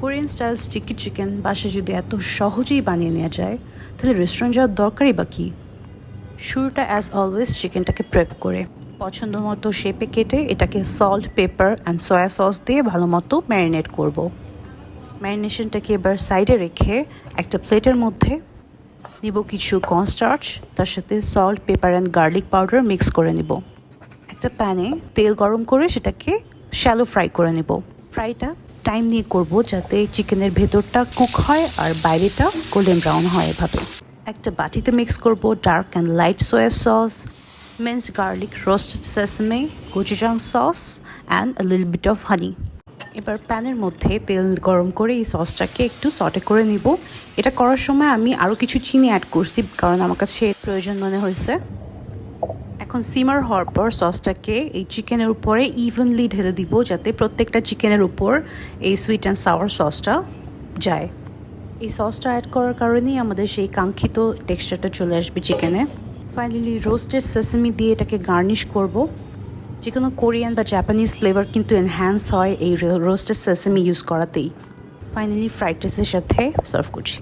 Korean style sticky chicken বাসায় যদি এত সহজেই বানিয়ে নেওয়া যায় তাহলে রেস্টুরেন্ট যাওয়ার দরকারই বা কী। শুরুটা অ্যাজ অলওয়েজ চিকেনটাকে প্রেপ করে পছন্দ মতো শেপে কেটে এটাকে salt paper and soya sauce দিয়ে ভালো মতো ম্যারিনেট করব। ম্যারিনেশনটাকে এবার সাইডে রেখে একটা প্লেটের মধ্যে নিব কিছু কর্নস্টার্চ, তার সাথে salt paper and garlic powder mix করে নিব। একটা প্যানে তেল গরম করে সেটাকে শ্যালো ফ্রাই করে নিব। ফ্রাইটা টাইম নিয়ে করব যাতে চিকেনের ভেতরটা কুক হয় আর বাইরেটা গোল্ডেন ব্রাউন হয়। এভাবে একটা বাটিতে মিক্স করব dark and light soy sauce, minced garlic, roasted sesame, gochujang sauce and a little bit of honey. এবার প্যানের মধ্যে তেল গরম করে এই সসটাকে একটু সটে করে নিব। এটা করার সময় আমি আরও কিছু চিনি অ্যাড করছি কারণ আমার কাছে প্রয়োজন মনে হয়েছে। এখন সিমার হওয়ার পর সসটাকে এই চিকেনের উপরে ইভেনলি ঢেলে দিব যাতে প্রত্যেকটা চিকেনের উপর এই সুইট অ্যান্ড সাওয়ার সসটা যায়। এই সসটা অ্যাড করার কারণেই আমাদের সেই কাঙ্ক্ষিত টেক্সচারটা চলে আসবে চিকেনে। ফাইনালি রোস্টেড সেসমি দিয়ে এটাকে গার্নিশ করব। যে কোনো কোরিয়ান বা জাপানিজ ফ্লেভার কিন্তু এনহ্যান্স হয় এই রোস্টেড সেসমি ইউজ করাতেই। ফাইনালি ফ্রাইড রাইসের সাথে সার্ভ করছি।